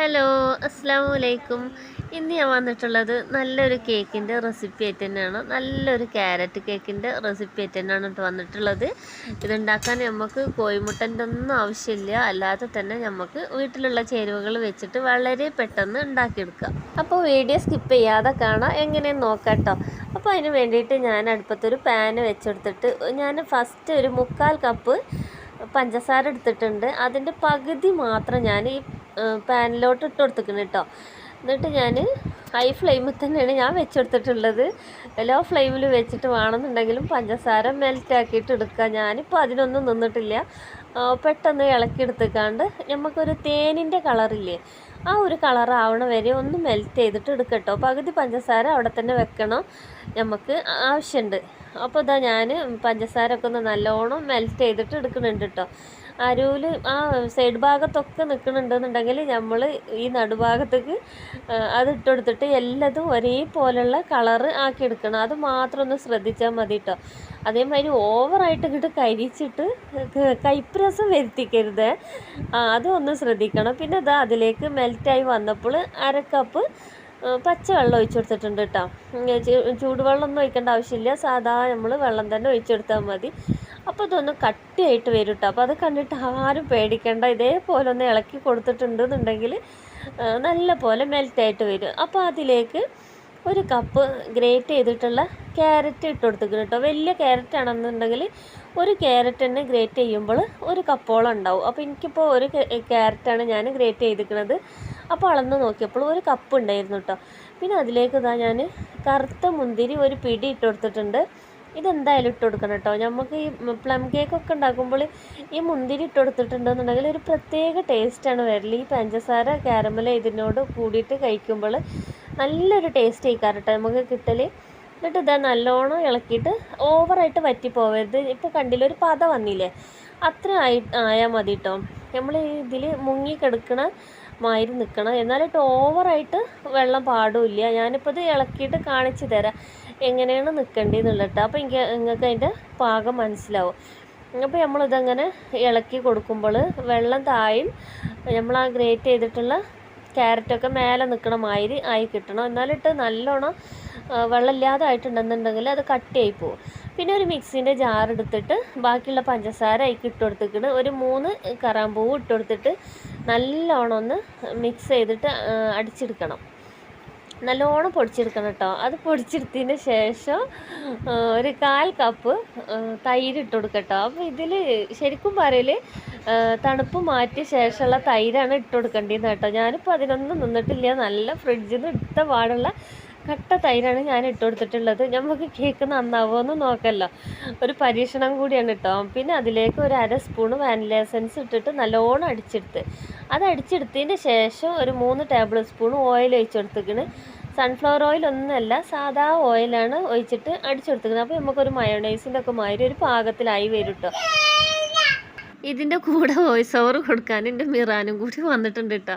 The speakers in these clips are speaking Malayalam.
ഹലോ, അസ്സലാമലൈക്കും. ഇന്ന് ഞാൻ വന്നിട്ടുള്ളത് നല്ലൊരു കേക്കിൻ്റെ റെസിപ്പി ആയിട്ട് തന്നെയാണ്. നല്ലൊരു ക്യാരറ്റ് കേക്കിൻ്റെ റെസിപ്പി ആയിട്ട് തന്നെയാണ് വന്നിട്ടുള്ളത്. ഇതുണ്ടാക്കാൻ നമുക്ക് കോഴിമുട്ടൻ്റെ ഒന്നും ആവശ്യമില്ല. അല്ലാതെ തന്നെ നമുക്ക് വീട്ടിലുള്ള ചേരുവകൾ വെച്ചിട്ട് വളരെ പെട്ടെന്ന് ഉണ്ടാക്കിയെടുക്കാം. അപ്പോൾ വീഡിയോ സ്കിപ്പ് ചെയ്യാതെ കാണാം, എങ്ങനെയെന്ന് നോക്കാം കേട്ടോ. അപ്പോൾ അതിന് വേണ്ടിയിട്ട് ഞാൻ അടുപ്പത്തൊരു പാന് വെച്ചെടുത്തിട്ട് ഞാൻ ഫസ്റ്റ് ഒരു 1/4 കപ്പ് പഞ്ചസാര എടുത്തിട്ടുണ്ട്. അതിൻ്റെ പകുതി മാത്രം ഞാൻ ഈ പാനിലോട്ട് ഇട്ട് കൊടുത്തിരിക്കണം കേട്ടോ. എന്നിട്ട് ഞാൻ ഹൈ ഫ്ലെയിമിൽ തന്നെയാണ് ഞാൻ വെച്ചെടുത്തിട്ടുള്ളത്. ലോ ഫ്ലെയിമിൽ വെച്ചിട്ട് വേണമെന്നുണ്ടെങ്കിലും പഞ്ചസാര മെൽറ്റാക്കിയിട്ട് എടുക്കുക. ഞാനിപ്പോൾ അതിനൊന്നും നിന്നിട്ടില്ല. പെട്ടെന്ന് ഇളക്കിയെടുത്തേക്കാണ്ട് നമുക്കൊരു തേനിൻ്റെ കളറില്ലേ, ആ ഒരു കളർ ആവണ വരെ ഒന്ന് മെൽറ്റ് ചെയ്തിട്ട് എടുക്കട്ടോ. പകുതി പഞ്ചസാര അവിടെ തന്നെ വെക്കണം, നമുക്ക് ആവശ്യമുണ്ട്. അപ്പോൾ ഇതാ ഞാൻ പഞ്ചസാര ഒക്കെ ഒന്ന് നല്ലോണം മെൽറ്റ് ചെയ്തിട്ട് എടുക്കുന്നുണ്ട് കേട്ടോ. അരുവിൽ ആ സൈഡ് ഭാഗത്തൊക്കെ നിൽക്കുന്നുണ്ടെന്നുണ്ടെങ്കിൽ നമ്മൾ ഈ നടുഭാഗത്തേക്ക് അത് ഇട്ടെടുത്തിട്ട് എല്ലാതും ഒരേപോലുള്ള കളറ് ആക്കിയെടുക്കണം. അത് മാത്രം ഒന്ന് ശ്രദ്ധിച്ചാൽ മതി കേട്ടോ. അതേമാതിരി ഓവറായിട്ട് ഇങ്ങോട്ട് കരിച്ചിട്ട് കയ്പ്പ് രസം വരുത്തിക്കരുത്, അതും ഒന്ന് ശ്രദ്ധിക്കണം. പിന്നെ ഇതാ അതിലേക്ക് മെൽറ്റായി വന്നപ്പോൾ 1/2 കപ്പ് പച്ചവെള്ളം ഒഴിച്ചു കൊടുത്തിട്ടുണ്ട് കേട്ടോ. ചൂടുവെള്ളമൊന്നും ഒഴിക്കേണ്ട ആവശ്യമില്ല, സാധാ നമ്മൾ വെള്ളം തന്നെ ഒഴിച്ചെടുത്താൽ മതി. അപ്പോൾ ഇതൊന്ന് കട്ടിയായിട്ട് വരും കേട്ടോ. അപ്പോൾ അത് കണ്ടിട്ട് ആരും പേടിക്കേണ്ട, ഇതേപോലെ ഒന്ന് ഇളക്കി കൊടുത്തിട്ടുണ്ടെന്നുണ്ടെങ്കിൽ നല്ല പോലെ മെൽറ്റായിട്ട് വരും. അപ്പോൾ അതിലേക്ക് 1 കപ്പ് ഗ്രേറ്റ് ചെയ്തിട്ടുള്ള ക്യാരറ്റ് ഇട്ട് കൊടുത്തിരിക്കണം കേട്ടോ. വലിയ ക്യാരറ്റ് ആണെന്നുണ്ടെങ്കിൽ 1 ക്യാരറ്റ് തന്നെ ഗ്രേറ്റ് ചെയ്യുമ്പോൾ 1 കപ്പോളം ഉണ്ടാവും. അപ്പോൾ എനിക്കിപ്പോൾ 1 ക്യാരറ്റാണ് ഞാൻ ഗ്രേറ്റ് ചെയ്തിരിക്കുന്നത്. അപ്പോൾ അളന്ന് നോക്കിയപ്പോൾ 1 കപ്പ് ഉണ്ടായിരുന്നു കേട്ടോ. പിന്നെ അതിലേക്ക് ഇതാ ഞാൻ കറുത്ത മുന്തിരി 1 പിടി ഇട്ട് കൊടുത്തിട്ടുണ്ട്. ഇതെന്തായാലും ഇട്ട് കൊടുക്കണം കേട്ടോ. നമുക്ക് ഈ പ്ലം കേക്കൊക്കെ ഉണ്ടാക്കുമ്പോൾ ഈ മുന്തിരി ഇട്ട് കൊടുത്തിട്ടുണ്ടെന്നുണ്ടെങ്കിൽ ഒരു പ്രത്യേക ടേസ്റ്റാണ് വരല്. ഈ പഞ്ചസാര കാരമൽ ഇതിനോട് കൂടിയിട്ട് കഴിക്കുമ്പോൾ നല്ലൊരു ടേസ്റ്റ് ആയിക്കാറ് കേട്ടോ നമുക്ക് കിട്ടൽ. എന്നിട്ട് ഇതാ നല്ലോണം ഇളക്കിയിട്ട് ഓവറായിട്ട് വറ്റി പോവരുത്. ഇപ്പോൾ കണ്ടില്ല, ഒരു പത വന്നില്ലേ, അത്ര ആയാൽ മതി കേട്ടോ. നമ്മൾ ഇതിൽ മുങ്ങിക്കിടക്കണ മാതിരി നിൽക്കണം, എന്നാലിട്ട് ഓവറായിട്ട് വെള്ളം പാടില്ല. ഞാനിപ്പോൾ ഇത് ഇളക്കിയിട്ട് കാണിച്ചു തരാം എങ്ങനെയാണ് നിൽക്കേണ്ടതെന്നുള്ളത് കേട്ടോ. അപ്പോൾ നിങ്ങൾക്ക് അതിൻ്റെ പാകം മനസ്സിലാവും. അപ്പോൾ നമ്മളിതങ്ങനെ ഇളക്കി കൊടുക്കുമ്പോൾ വെള്ളം തായും നമ്മൾ ആ ഗ്രേറ്റ് ചെയ്തിട്ടുള്ള ക്യാരറ്റൊക്കെ മേലെ നിൽക്കണ മാതിരി ആയി കിട്ടണം. എന്നാലിട്ട് നല്ലോണം വെള്ളമില്ലാതെ ആയിട്ടുണ്ടെന്നുണ്ടെങ്കിൽ അത് കട്ടിയായി പോകും. പിന്നെ ഒരു മിക്സിൻ്റെ ജാർ എടുത്തിട്ട് ബാക്കിയുള്ള പഞ്ചസാര അതിലേക്ക് ഇട്ട് കൊടുത്തിട്ട് ഒരു 3 കറാമ്പൂവ് ഇട്ട് കൊടുത്തിട്ട് നല്ലോണം ഒന്ന് മിക്സ് ചെയ്തിട്ട് അടിച്ചെടുക്കണം. നല്ലോണം പൊടിച്ചെടുക്കണം കേട്ടോ. അത് പൊടിച്ചെടുത്തതിന് ശേഷം ഒരു 1/4 കപ്പ് തൈര് ഇട്ട് കൊടുക്കട്ടോ. അപ്പോൾ ഇതിൽ ശരിക്കും പറയൽ തണുപ്പ് മാറ്റിയ ശേഷമുള്ള തൈരാണ് ഇട്ട് കൊടുക്കേണ്ടത് കേട്ടോ. ഞാനിപ്പോൾ അതിനൊന്നും നിന്നിട്ടില്ല, നല്ല ഫ്രിഡ്ജിൽ നിന്ന് എടുത്ത പാടുള്ള കട്ട തൈരാണ് ഞാൻ ഇട്ട് കൊടുത്തിട്ടുള്ളത്. നമുക്ക് കേക്ക് നന്നാവുമെന്ന് നോക്കല്ലോ, ഒരു പരീക്ഷണം കൂടിയാണ് കേട്ടോ. പിന്നെ അതിലേക്ക് ഒരു 1/2 സ്പൂൺ വാനില എസൻസ് ഇട്ടിട്ട് നല്ലോണം അടിച്ചെടുത്ത്, അത് അടിച്ചെടുത്തതിന് ശേഷം ഒരു 3 ടേബിൾ സ്പൂൺ ഓയിൽ ഒഴിച്ചെടുത്തിക്കണ്. സൺഫ്ലവർ ഓയിൽ ഒന്നുമല്ല, സാധാ ഓയിലാണ് ഒഴിച്ചിട്ട് അടിച്ചെടുത്തിക്കുന്നത്. അപ്പോൾ നമുക്കൊരു മയോണൈസിൻ്റെ ഒക്കെ മാതിരി ഒരു പാകത്തിലായി വരും കേട്ടോ. ഇതിൻ്റെ കൂടെ വോയിസ് ഓവർ കൊടുക്കാൻ എൻ്റെ മിറാനും കൂടി വന്നിട്ടുണ്ട് കേട്ടോ.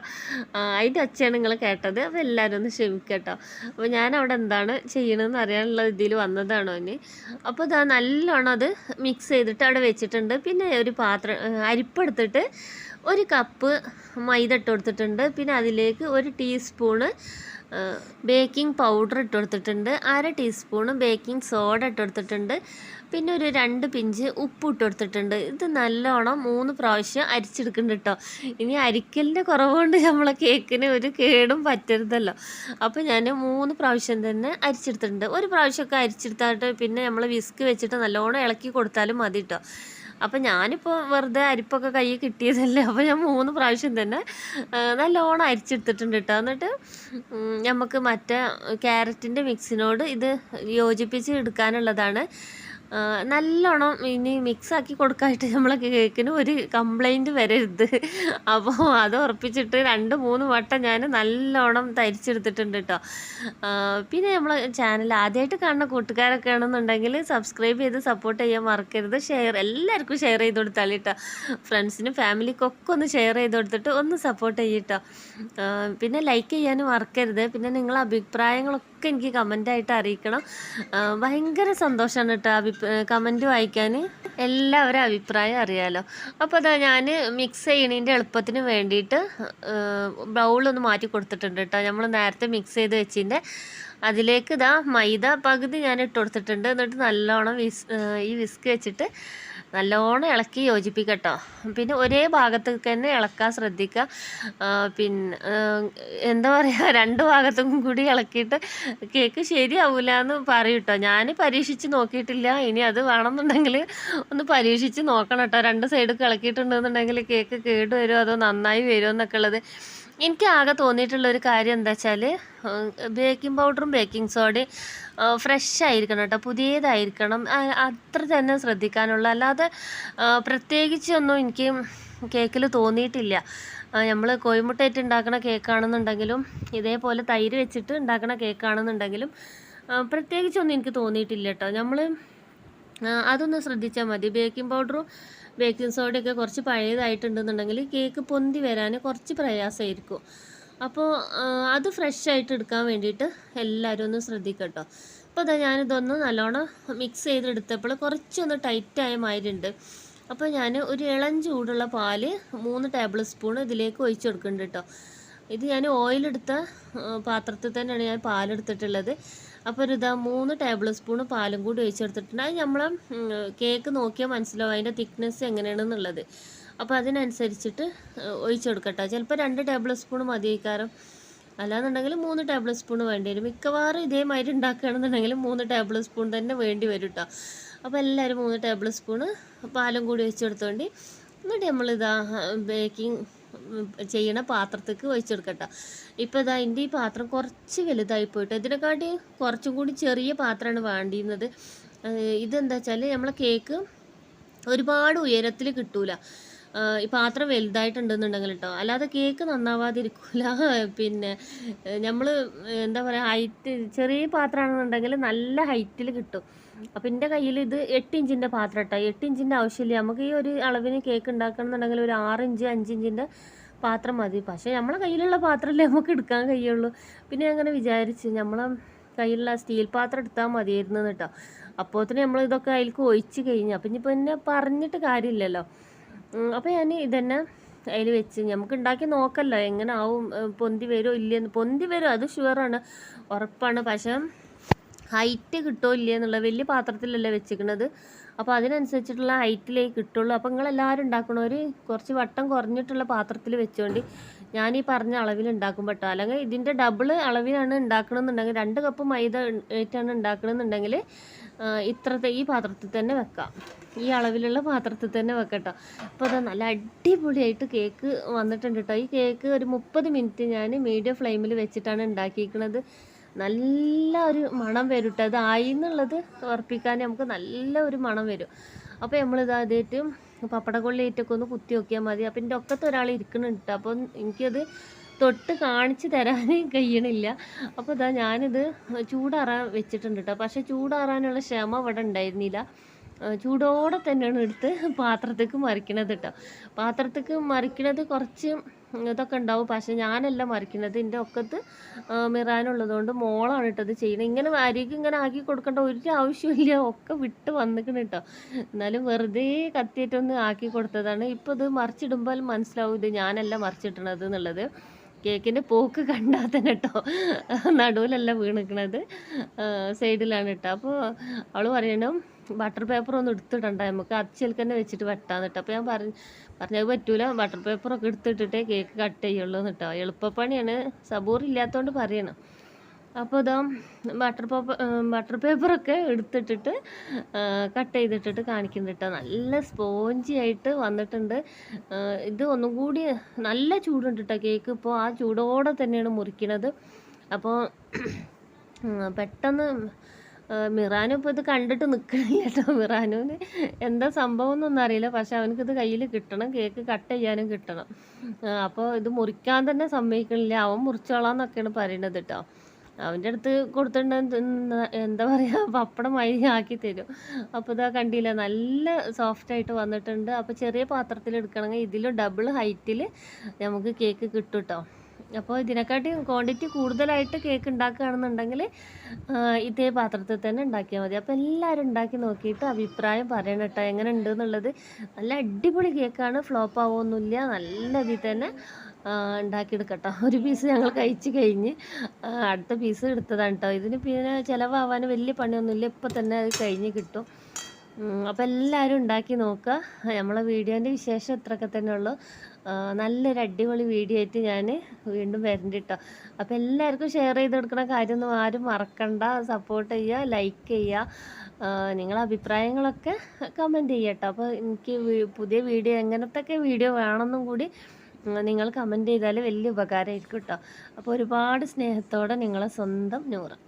അതിൻ്റെ ഒച്ചയാണ് നിങ്ങൾ കേട്ടത്. അപ്പോൾ എല്ലാവരും ഒന്ന് ക്ഷമിക്കുക കേട്ടോ. അപ്പോൾ ഞാൻ അവിടെ എന്താണ് ചെയ്യണമെന്ന് അറിയാനുള്ള ഇതിൽ വന്നതാണോ ഇനി. അപ്പോൾ ഇതാ നല്ലോണം അത് മിക്സ് ചെയ്തിട്ട് അവിടെ വെച്ചിട്ടുണ്ട്. പിന്നെ ഒരു അരിപ്പെടുത്തിട്ട് 1 കപ്പ് മൈദ ഇട്ട് കൊടുത്തിട്ടുണ്ട്. പിന്നെ അതിലേക്ക് 1 ടീസ്പൂണ് ബേക്കിംഗ് പൗഡർ ഇട്ട് കൊടുത്തിട്ടുണ്ട്. 1/2 ടീസ്പൂണ് ബേക്കിംഗ് സോഡ ഇട്ട് കൊടുത്തിട്ടുണ്ട്. പിന്നെ ഒരു 2 പിഞ്ച് ഉപ്പ് ഇട്ട് കൊടുത്തിട്ടുണ്ട്. ഇത് നല്ലോണം 3 പ്രാവശ്യം അരിച്ചെടുക്കുന്നുണ്ട് കേട്ടോ. ഇനി അരിക്കലിൻ്റെ കുറവുകൊണ്ട് നമ്മളെ കേക്കിന് ഒരു കേടും പറ്റരുതല്ലോ. അപ്പോൾ ഞാൻ 3 പ്രാവശ്യം തന്നെ അരിച്ചെടുത്തിട്ടുണ്ട്. 1 പ്രാവശ്യമൊക്കെ അരിച്ചെടുത്തായിട്ട് പിന്നെ നമ്മൾ വിസ്ക് വെച്ചിട്ട് നല്ലോണം ഇളക്കി കൊടുത്താലും മതി കേട്ടോ. അപ്പോൾ ഞാനിപ്പോൾ വെറുതെ അരിപ്പൊക്കെ കയ്യിൽ കിട്ടിയതല്ലേ, അപ്പോൾ ഞാൻ 3 പ്രാവശ്യം തന്നെ നല്ലോണം അരിച്ചെടുത്തിട്ടുണ്ട് കേട്ടോ. എന്നിട്ട് നമുക്ക് മറ്റേ ക്യാരറ്റിൻ്റെ മിക്സിനോട് ഇത് യോജിപ്പിച്ച് എടുക്കാനുള്ളതാണ്. നല്ലോണം ഇനി മിക്സാക്കി കൊടുക്കാനായിട്ട് നമ്മളെ കേക്കിന് ഒരു കംപ്ലൈൻറ്റ് വരരുത്. അപ്പോൾ അത് ഉറപ്പിച്ചിട്ട് 2-3 വട്ടം ഞാൻ നല്ലോണം തരിച്ചെടുത്തിട്ടുണ്ട് കേട്ടോ. പിന്നെ നമ്മൾ ചാനൽ ആദ്യമായിട്ട് കാണുന്ന കൂട്ടുകാരൊക്കെ ആണെന്നുണ്ടെങ്കിൽ സബ്സ്ക്രൈബ് ചെയ്ത് സപ്പോർട്ട് ചെയ്യാൻ മറക്കരുത്. എല്ലാവർക്കും ഷെയർ ചെയ്ത് കൊടുത്താൽ കേട്ടോ. ഫ്രണ്ട്സിനും ഫാമിലിക്കൊക്കെ ഒന്ന് ഷെയർ ചെയ്ത് കൊടുത്തിട്ട് ഒന്ന് സപ്പോർട്ട് ചെയ്യട്ടോ. പിന്നെ ലൈക്ക് ചെയ്യാനും മറക്കരുത്. പിന്നെ നിങ്ങളെ അഭിപ്രായങ്ങളൊക്കെ ഒക്കെ എനിക്ക് കമൻ്റായിട്ട് അറിയിക്കണം. ഭയങ്കര സന്തോഷമാണ് കേട്ടോ കമൻറ്റ് വായിക്കാൻ. എല്ലാവരും അഭിപ്രായം അറിയാമല്ലോ. അപ്പോൾ അതാ ഞാൻ മിക്സ് ചെയ്യണതിൻ്റെ എളുപ്പത്തിന് വേണ്ടിയിട്ട് ബൗളൊന്ന് മാറ്റി കൊടുത്തിട്ടുണ്ട് കേട്ടോ. നമ്മൾ നേരത്തെ മിക്സ് ചെയ്ത് വെച്ചതിൻ്റെ അതിലേക്ക് ഇതാ മൈദ പകുതി ഞാൻ ഇട്ട് കൊടുത്തിട്ടുണ്ട്. എന്നിട്ട് നല്ലോണം ഈ വിസ്ക് വെച്ചിട്ട് നല്ലോണം ഇളക്കി യോജിപ്പിക്കട്ടോ. പിന്നെ ഒരേ ഭാഗത്തേക്ക് തന്നെ ഇളക്കാൻ ശ്രദ്ധിക്കുക. പിന്നെ എന്താ പറയുക, രണ്ട് ഭാഗത്തും കൂടി ഇളക്കിയിട്ട് കേക്ക് ശരിയാവില്ല എന്ന് പറയും കേട്ടോ. ഞാൻ പരീക്ഷിച്ച് നോക്കിയിട്ടില്ല. ഇനി അത് വേണമെന്നുണ്ടെങ്കിൽ ഒന്ന് പരീക്ഷിച്ച് നോക്കണം കേട്ടോ. രണ്ട് സൈഡൊക്കെ ഇളക്കിയിട്ടുണ്ടെന്നുണ്ടെങ്കിൽ കേക്ക് കേട് വരുമോ അതോ നന്നായി വരുമോ എന്നൊക്കെ ഉള്ളത്. എനിക്ക് ആകെ തോന്നിയിട്ടുള്ളൊരു കാര്യം എന്താ വെച്ചാൽ ബേക്കിംഗ് പൗഡറും ബേക്കിംഗ് സോഡയും ഫ്രഷ് ആയിരിക്കണം കേട്ടോ, പുതിയതായിരിക്കണം. അത്ര തന്നെ ശ്രദ്ധിക്കാനുള്ള, അല്ലാതെ പ്രത്യേകിച്ചൊന്നും എനിക്ക് കേക്കിൽ തോന്നിയിട്ടില്ല. നമ്മൾ കോഴിമുട്ടയിട്ട് ഉണ്ടാക്കുന്ന കേക്കാണെന്നുണ്ടെങ്കിലും ഇതേപോലെ തൈര് വെച്ചിട്ട് ഉണ്ടാക്കുന്ന കേക്കാണെന്നുണ്ടെങ്കിലും പ്രത്യേകിച്ചൊന്നും എനിക്ക് തോന്നിയിട്ടില്ല കേട്ടോ. നമ്മൾ അതൊന്ന് ശ്രദ്ധിച്ചാൽ മതി. ബേക്കിംഗ് പൗഡറും ബേക്കിംഗ് സോഡയൊക്കെ കുറച്ച് പഴയതായിട്ടുണ്ടെന്നുണ്ടെങ്കിൽ കേക്ക് പൊന്തി വരാൻ കുറച്ച് പ്രയാസമായിരിക്കും. അപ്പോൾ അത് ഫ്രഷ് ആയിട്ട് എടുക്കാൻ വേണ്ടിയിട്ട് എല്ലാവരും ഒന്ന് ശ്രദ്ധിക്കട്ടോ. അപ്പോൾ അതാ ഞാനിതൊന്ന് നല്ലോണം മിക്സ് ചെയ്തെടുത്തപ്പോൾ കുറച്ചൊന്ന് ടൈറ്റായ മാതിരിയുണ്ട്. അപ്പോൾ ഞാൻ ഒരു ഇളം ചൂടുള്ള പാല് 3 ടേബിൾ സ്പൂൺ ഇതിലേക്ക് ഒഴിച്ച് കൊടുക്കുന്നുണ്ട് കേട്ടോ. ഇത് ഞാൻ ഓയിലെടുത്ത പാത്രത്തിൽ തന്നെയാണ് ഞാൻ പാലെടുത്തിട്ടുള്ളത്. അപ്പോൾ ഒരു 3 ടേബിൾ സ്പൂൺ പാലും കൂടി ഒഴിച്ചെടുത്തിട്ടുണ്ട്. അത് നമ്മൾ കേക്ക് നോക്കിയാൽ മനസ്സിലാവും അതിൻ്റെ തിക്നെസ് എങ്ങനെയാണെന്നുള്ളത്. അപ്പോൾ അതിനനുസരിച്ചിട്ട് ഒഴിച്ചെടുക്കട്ടോ. ചിലപ്പോൾ 2 ടേബിൾ സ്പൂൺ മതിയായിക്കാരം, അല്ലാന്നുണ്ടെങ്കിൽ 3 ടേബിൾ സ്പൂൺ വേണ്ടി വരും. മിക്കവാറും ഇതേമാതിരി ഉണ്ടാക്കുകയാണെന്നുണ്ടെങ്കിൽ 3 ടേബിൾ സ്പൂൺ തന്നെ വേണ്ടി വരും കേട്ടോ. അപ്പോൾ എല്ലാവരും 3 ടേബിൾ സ്പൂണ് പാലും കൂടി ഒഴിച്ചെടുത്തോണ്ട് എന്നിട്ട് നമ്മളിതാ ബേക്കിംഗ് ചെയ്യണ പാത്രത്തേക്ക് ഒഴിച്ചെടുക്കട്ടോ. ഇപ്പോൾ ഇതാ എൻ്റെ ഈ പാത്രം കുറച്ച് വലുതായി പോയിട്ട് ഇതിനെക്കാട്ടി കുറച്ചും കൂടി ചെറിയ പാത്രമാണ് വേണ്ടിയിരുന്നത്. ഇതെന്താ വെച്ചാൽ നമ്മളെ കേക്ക് ഒരുപാട് ഉയരത്തിൽ കിട്ടൂല ഈ പാത്രം വലുതായിട്ടുണ്ടെന്നുണ്ടെങ്കിൽ കേട്ടോ, അല്ലാതെ കേക്ക് നന്നാവാതിരിക്കില്ല. പിന്നെ നമ്മൾ എന്താ പറയുക, ഹൈറ്റ് ചെറിയ പാത്രമാണെന്നുണ്ടെങ്കിൽ നല്ല ഹൈറ്റിൽ കിട്ടും. അപ്പം എൻ്റെ കയ്യിൽ ഇത് 8 ഇഞ്ചിൻ്റെ പാത്രം കേട്ടോ. 8 ഇഞ്ചിൻ്റെ ആവശ്യമില്ല. നമുക്ക് ഈ ഒരു അളവിന് കേക്ക് ഉണ്ടാക്കണമെന്നുണ്ടെങ്കിൽ ഒരു 6 ഇഞ്ച് 5 ഇഞ്ചിൻ്റെ പാത്രം മതി. പക്ഷേ നമ്മളെ കയ്യിലുള്ള പാത്രമല്ലേ നമുക്ക് എടുക്കാൻ കഴിയുള്ളൂ. പിന്നെ അങ്ങനെ വിചാരിച്ച് നമ്മളെ കയ്യിലുള്ള സ്റ്റീൽ പാത്രം എടുത്താൽ മതിയായിരുന്നു കേട്ടോ. അപ്പോഴത്തേന് നമ്മൾ ഇതൊക്കെ അതിലേക്ക് ഒഴിച്ച് കഴിഞ്ഞു. അപ്പം ഇനിയിപ്പോൾ എന്നെ പറഞ്ഞിട്ട് കാര്യമില്ലല്ലോ. അപ്പോൾ ഞാൻ ഇതന്നെ അതിൽ വെച്ച് നമുക്ക് ഉണ്ടാക്കി നോക്കല്ലോ എങ്ങനെ ആവും, പൊന്തി വരുമോ ഇല്ലയെന്ന്. പൊന്തി വരും, അത് ഷുവറാണ്, ഉറപ്പാണ്. പക്ഷേ ഹൈറ്റ് കിട്ടുമോ ഇല്ല എന്നുള്ള വലിയ പാത്രത്തിലല്ലേ വെച്ചിരിക്കുന്നത്. അപ്പോൾ അതിനനുസരിച്ചിട്ടുള്ള ഹൈറ്റിലേക്ക് കിട്ടുള്ളൂ. അപ്പോൾ നിങ്ങളെല്ലാവരും ഉണ്ടാക്കണവർ കുറച്ച് വട്ടം കുറഞ്ഞിട്ടുള്ള പാത്രത്തിൽ വെച്ചുകൊണ്ട് ഞാൻ ഈ പറഞ്ഞ അളവിൽ ഉണ്ടാക്കും കേട്ടോ. അല്ലെങ്കിൽ ഇതിൻ്റെ ഡബിൾ അളവിലാണ് ഉണ്ടാക്കണമെന്നുണ്ടെങ്കിൽ 2 കപ്പ് മൈദ ആയിട്ടാണ് ഉണ്ടാക്കണമെന്നുണ്ടെങ്കിൽ ഇത്രത്തെ ഈ പാത്രത്തിൽ തന്നെ വെക്കാം, ഈ അളവിലുള്ള പാത്രത്തിൽ തന്നെ വെക്കട്ടോ. അപ്പോൾ അത് നല്ല അടിപൊളിയായിട്ട് കേക്ക് വന്നിട്ടുണ്ട് കേട്ടോ. ഈ കേക്ക് ഒരു 30 മിനിറ്റ് ഞാൻ മീഡിയം ഫ്ലെയിമിൽ വെച്ചിട്ടാണ് ഉണ്ടാക്കിയിരിക്കുന്നത്. നല്ല ഒരു മണം വരും കേട്ടോ. അത് ആയി എന്നുള്ളത് ഉറപ്പിക്കാൻ നമുക്ക് നല്ല ഒരു മണം വരും. അപ്പോൾ നമ്മളിത് ആദ്യമായിട്ട് പപ്പടക്കൊള്ളിയിട്ടൊക്കെ ഒന്ന് കുത്തി നോക്കിയാൽ മതി. അപ്പം എൻ്റെ ഒക്കത്തെ ഒരാൾ ഇരിക്കുന്നുണ്ട്. അപ്പം എനിക്കത് തൊട്ട് കാണിച്ച് തരാൻ കഴിയണില്ല. അപ്പോൾ ഇതാ ഞാനിത് ചൂടാറാൻ വെച്ചിട്ടുണ്ട് കേട്ടോ. പക്ഷേ ചൂടാറാനുള്ള ക്ഷമ ഇവിടെ ഉണ്ടായിരുന്നില്ല. ചൂടോടെ തന്നെയാണ് എടുത്ത് പാത്രത്തേക്ക് മറിക്കണത് കേട്ടോ. പാത്രത്തേക്ക് മറിക്കണത് കുറച്ച് ഇതൊക്കെ ഉണ്ടാവും. പക്ഷേ ഞാനല്ല മറിക്കുന്നത്, എൻ്റെ ഒക്കത്ത് മിറാനുള്ളതുകൊണ്ട് മോളാണ് ഇട്ടത് ചെയ്യണത്. ഇങ്ങനെ അരികെ ഇങ്ങനെ ആക്കി കൊടുക്കേണ്ട ഒരു ആവശ്യമില്ല, ഒക്കെ വിട്ട് വന്നിക്കണം കേട്ടോ. എന്നാലും വെറുതെ കത്തിയിട്ടൊന്ന് ആക്കി കൊടുത്തതാണ്. ഇപ്പോൾ ഇത് മറിച്ചിടുമ്പോൾ മനസ്സിലാവും ഇത് ഞാനല്ല മറിച്ചിട്ടണത് എന്നുള്ളത്. കേക്കിൻ്റെ പോക്ക് കണ്ടാൽ തന്നെ കേട്ടോ, നടുവിലല്ല വീണിക്കണത്, സൈഡിലാണ് കേട്ടോ. അപ്പോൾ അവൾ പറയണം ബട്ടർ പേപ്പർ ഒന്നും എടുത്തിടണ്ട, നമുക്ക് അച്ചിൽക്ക് തന്നെ വെച്ചിട്ട് വെട്ടാന്ന് കേട്ടോ. അപ്പോൾ ഞാൻ പറഞ്ഞത് പറ്റൂല, ബട്ടർ പേപ്പറൊക്കെ എടുത്തിട്ടിട്ടേ കേക്ക് കട്ട് ചെയ്യുള്ളൂ കേട്ടോ. എളുപ്പപ്പണിയാണ്, സബൂറില്ലാത്തതുകൊണ്ട് പറയണം. അപ്പോൾ ഇതാ ബട്ടർ പേപ്പറൊക്കെ എടുത്തിട്ടിട്ട് കട്ട് ചെയ്തിട്ടിട്ട് കാണിക്കുന്നുണ്ട് കേട്ടോ. നല്ല സ്പോഞ്ചി ആയിട്ട് വന്നിട്ടുണ്ട്. ഇത് ഒന്നും കൂടി നല്ല ചൂടുണ്ട് കേട്ടോ കേക്ക്. ഇപ്പോൾ ആ ചൂടോടെ തന്നെയാണ് മുറിക്കണത്. അപ്പോൾ പെട്ടെന്ന് മിറാനും ഇപ്പോൾ ഇത് കണ്ടിട്ട് നിൽക്കണില്ല കേട്ടോ. മിറാനുവിന് എന്താ സംഭവം എന്നൊന്നും അറിയില്ല, പക്ഷെ അവനക്കിത് കയ്യിൽ കിട്ടണം, കേക്ക് കട്ട് ചെയ്യാനും കിട്ടണം. അപ്പോൾ ഇത് മുറിക്കാൻ തന്നെ സമ്മതിക്കണില്ല. അവൻ മുറിച്ചോളാന്നൊക്കെയാണ് പറയണത് കേട്ടോ. അവൻ്റെ അടുത്ത് കൊടുത്തിട്ടുണ്ട് എന്താ പറയുക, പപ്പടം മൈദ ആക്കി തരും. അപ്പോൾ ഇതാ കണ്ടില്ല, നല്ല സോഫ്റ്റായിട്ട് വന്നിട്ടുണ്ട്. അപ്പോൾ ചെറിയ പാത്രത്തിൽ എടുക്കണമെങ്കിൽ ഇതിലും ഡബിൾ ഹൈറ്റിൽ നമുക്ക് കേക്ക് കിട്ടും കേട്ടോ. അപ്പോൾ ഇതിനെക്കാട്ടി ക്വാണ്ടിറ്റി കൂടുതലായിട്ട് കേക്ക് ഉണ്ടാക്കുകയാണെന്നുണ്ടെങ്കിൽ ഇതേ പാത്രത്തിൽ തന്നെ ഉണ്ടാക്കിയാൽ മതി. അപ്പോൾ എല്ലാവരും ഉണ്ടാക്കി നോക്കിയിട്ട് അഭിപ്രായം പറയണം കേട്ടോ, എങ്ങനെ ഉണ്ട് എന്നുള്ളത്. നല്ല അടിപൊളി കേക്കാണ്, ഫ്ലോപ്പ് ആവുമൊന്നുമില്ല, നല്ല ഇതിൽ തന്നെ ഉണ്ടാക്കിയെടുക്കട്ടോ. ഒരു പീസ് ഞങ്ങൾ കഴിച്ച് കഴിഞ്ഞ് അടുത്ത പീസ് എടുത്തതാണ് കേട്ടോ. ഇതിന് പിന്നെ ചിലവാകാൻ വലിയ പണിയൊന്നുമില്ല, ഇപ്പം തന്നെ അത് കഴിഞ്ഞ് കിട്ടും. അപ്പോൾ എല്ലാവരും ഉണ്ടാക്കി നോക്കുക. നമ്മളെ വീഡിയോൻ്റെ വിശേഷം ഇത്രയൊക്കെ തന്നെ ഉള്ളൂ. നല്ലൊരു അടിപൊളി വീഡിയോ ആയിട്ട് ഞാൻ വീണ്ടും വരുന്നുണ്ട് കേട്ടോ. അപ്പോൾ എല്ലാവർക്കും ഷെയർ ചെയ്ത് കൊടുക്കുന്ന കാര്യമൊന്നും ആരും മറക്കണ്ട. സപ്പോർട്ട് ചെയ്യുക, ലൈക്ക് ചെയ്യുക, നിങ്ങളെ അഭിപ്രായങ്ങളൊക്കെ കമൻറ്റ് ചെയ്യുക കേട്ടോ. അപ്പോൾ എനിക്ക് പുതിയ വീഡിയോ എങ്ങനത്തെയൊക്കെ വീഡിയോ വേണമെന്നും കൂടി നിങ്ങൾ കമൻറ്റ് ചെയ്താൽ വലിയ ഉപകാരമായിരിക്കും കേട്ടോ. അപ്പോൾ ഒരുപാട് സ്നേഹത്തോടെ നിങ്ങളെ സ്വന്തം നൂറ്.